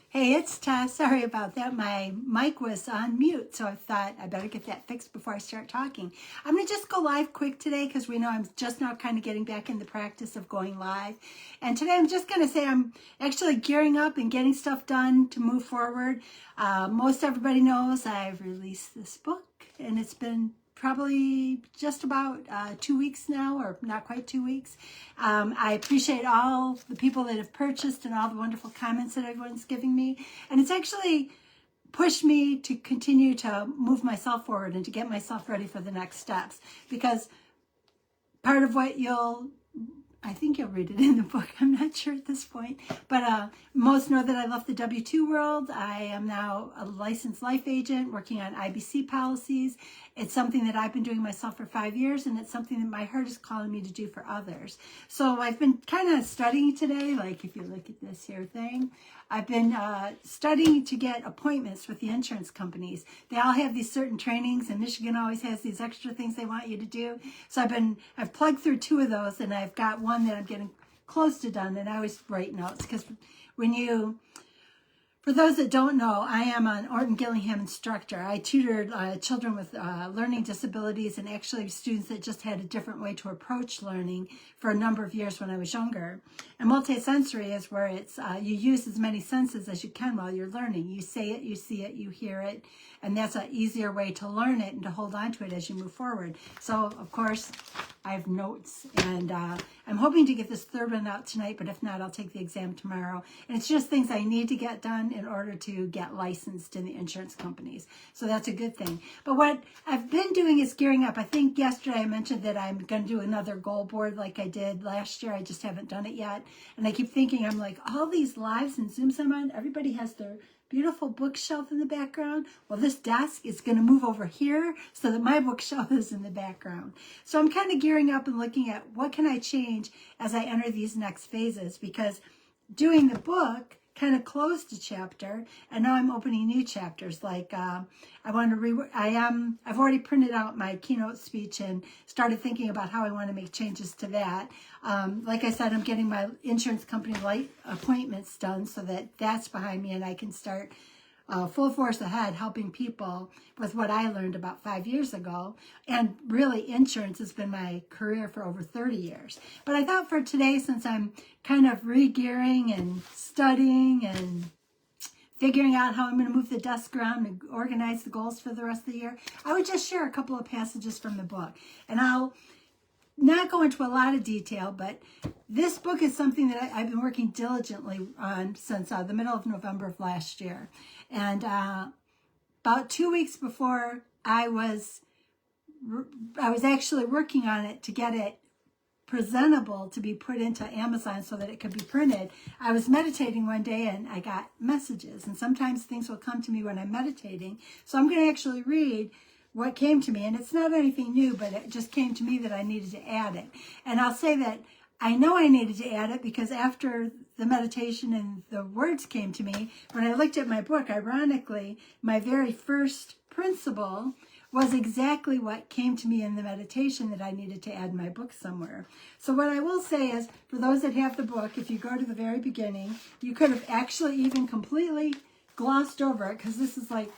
Hey, it's Tess. Sorry about that. My mic was on mute, so I thought I better get that fixed before I start talking. I'm going to just go live quick today because we know I'm just now kind of getting back in the practice of going live. And today I'm just going to say I'm actually gearing up and getting stuff done to move forward. Most everybody knows I've released this book, and it's been probably just about 2 weeks now, or not quite 2 weeks. I appreciate all the people that have purchased and all the wonderful comments that everyone's giving me. And it's actually pushed me to continue to move myself forward and to get myself ready for the next steps. Because part of what I think you'll read it in the book. I'm not sure at this point. But most know that I left the W-2 world. I am now a licensed life agent working on IBC policies. It's something that I've been doing myself for 5 years, and it's something that my heart is calling me to do for others. So I've been kind of studying today, like if you look at this here thing, I've been studying to get appointments with the insurance companies. They all have these certain trainings, and Michigan always has these extra things they want you to do. So I've plugged through 2 of those, and I've got one that I'm getting close to done, and I always write notes because for those that don't know, I am an Orton Gillingham instructor. I tutored children with learning disabilities and actually students that just had a different way to approach learning for a number of years when I was younger. And multisensory is where it's you use as many senses as you can while you're learning. You say it, you see it, you hear it, and that's an easier way to learn it and to hold on to it as you move forward. So, of course, I have notes, and I'm hoping to get this 3rd one out tonight, but if not, I'll take the exam tomorrow. And it's just things I need to get done in order to get licensed in the insurance companies. So that's a good thing. But what I've been doing is gearing up. I think yesterday I mentioned that I'm going to do another goal board like I did last year. I just haven't done it yet. And I keep thinking, I'm like, all these lives and Zooms I'm on, everybody has their beautiful bookshelf in the background. Well, this desk is going to move over here so that my bookshelf is in the background. So I'm kind of gearing up and looking at what can I change as I enter these next phases, because doing the book kind of closed a chapter, and now I'm opening new chapters. Like I've already printed out my keynote speech and started thinking about how I want to make changes to that. Like I said, I'm getting my insurance company light appointments done so that that's behind me and I can start full force ahead helping people with what I learned about 5 years ago. And really, insurance has been my career for over 30 years. But I thought for today, since I'm kind of re-gearing and studying and figuring out how I'm going to move the desk around and organize the goals for the rest of the year, I would just share a couple of passages from the book. And I'll not go into a lot of detail, but this book is something that I've been working diligently on since the middle of November of last year. And about 2 weeks before I was actually working on it to get it presentable to be put into Amazon so that it could be printed, I was meditating one day and I got messages. And sometimes things will come to me when I'm meditating. So I'm going to actually read what came to me. And it's not anything new, but it just came to me that I needed to add it. And I'll say that I know I needed to add it because after the meditation and the words came to me, when I looked at my book, ironically, my very first principle was exactly what came to me in the meditation that I needed to add in my book somewhere. So what I will say is, for those that have the book, if you go to the very beginning, you could have actually even completely glossed over it, because this is like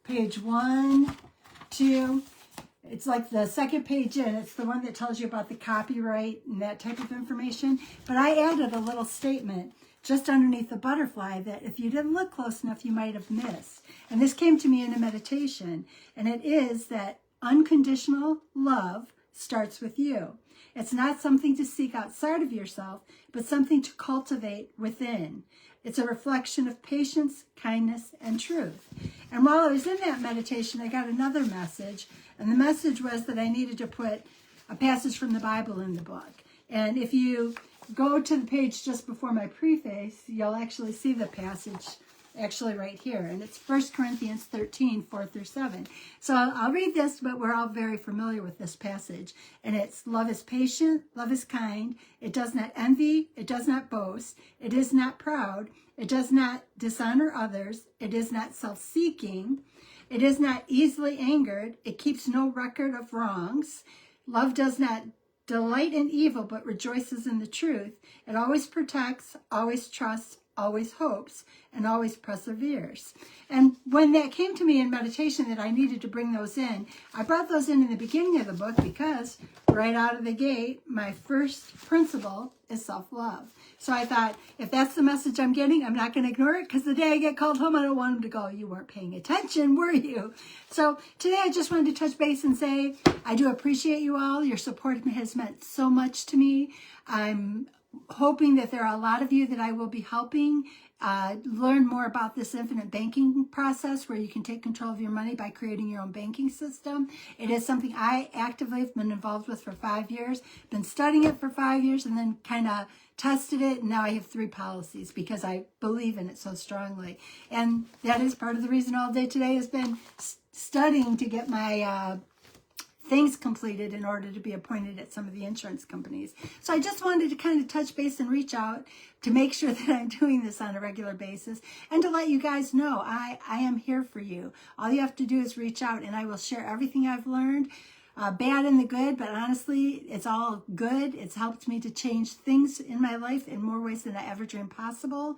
page 1, 2. It's like the second page in. It's the one that tells you about the copyright and that type of information. But I added a little statement just underneath the butterfly that if you didn't look close enough, you might have missed. And this came to me in a meditation. And it is that unconditional love starts with you. It's not something to seek outside of yourself, but something to cultivate within. It's a reflection of patience, kindness, and truth. And while I was in that meditation, I got another message. And the message was that I needed to put a passage from the Bible in the book. And if you go to the page just before my preface, you'll actually see the passage actually right here. And it's 1 Corinthians 13, 4 through 7. So I'll read this, but we're all very familiar with this passage. And it's, love is patient, love is kind. It does not envy, it does not boast, it is not proud, it does not dishonor others, it is not self-seeking, it is not easily angered, it keeps no record of wrongs. Love does not delight in evil, but rejoices in the truth. It always protects, always trusts, always hopes, and always perseveres. And when that came to me in meditation that I needed to bring those in, I brought those in the beginning of the book because right out of the gate, my first principle is self-love. So I thought, if that's the message I'm getting, I'm not going to ignore it, because the day I get called home, I don't want them to go, you weren't paying attention, were you? So today I just wanted to touch base and say, I do appreciate you all. Your support has meant so much to me. I'm hoping that there are a lot of you that I will be helping learn more about this infinite banking process, where you can take control of your money by creating your own banking system. It is something I actively have been involved with for 5 years, been studying it for 5 years, and then kind of tested it. And now I have 3 policies because I believe in it so strongly. And that is part of the reason all day today has been studying to get my things completed in order to be appointed at some of the insurance companies. So I just wanted to kind of touch base and reach out to make sure that I'm doing this on a regular basis, and to let you guys know I am here for you. All you have to do is reach out, and I will share everything I've learned, bad and the good, but honestly, it's all good. It's helped me to change things in my life in more ways than I ever dreamed possible.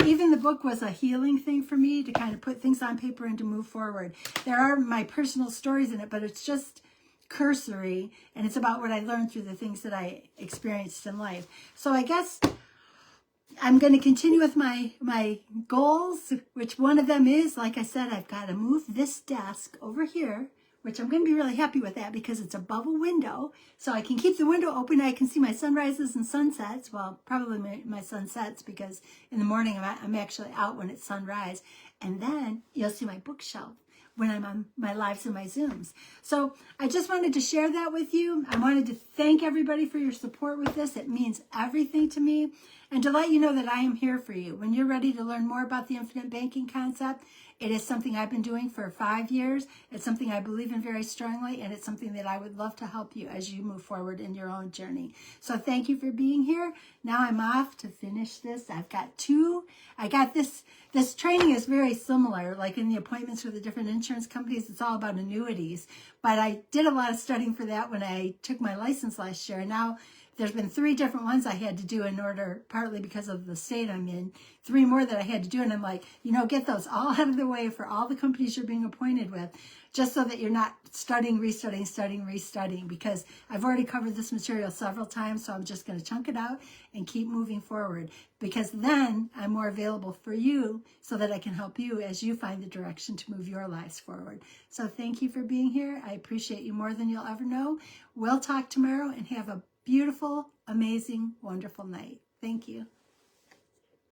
Even the book was a healing thing for me, to kind of put things on paper and to move forward. There are my personal stories in it, but it's just cursory, and it's about what I learned through the things that I experienced in life. So I guess I'm going to continue with my goals, which one of them is, like I said, I've got to move this desk over here, which I'm going to be really happy with that because it's above a window. So I can keep the window open. I can see my sunrises and sunsets. Well, probably my sunsets, because in the morning I'm actually out when it's sunrise. And then you'll see my bookshelf when I'm on my lives and my Zooms. So I just wanted to share that with you. I wanted to thank everybody for your support with this. It means everything to me. And to let you know that I am here for you. When you're ready to learn more about the infinite banking concept, it is something I've been doing for 5 years. It's something I believe in very strongly, and it's something that I would love to help you as you move forward in your own journey. So thank you for being here. Now I'm off to finish this. I've got 2. I got this training is very similar, like in the appointments with the different insurance companies. It's all about annuities. But I did a lot of studying for that when I took my license last year. Now there's been 3 different ones I had to do in order, partly because of the state I'm in, 3 more that I had to do. And I'm like, get those all out of the way for all the companies you're being appointed with, just so that you're not studying, restudying, because I've already covered this material several times. So I'm just going to chunk it out and keep moving forward, because then I'm more available for you so that I can help you as you find the direction to move your lives forward. So thank you for being here. I appreciate you more than you'll ever know. We'll talk tomorrow, and have a beautiful, amazing, wonderful night. Thank you.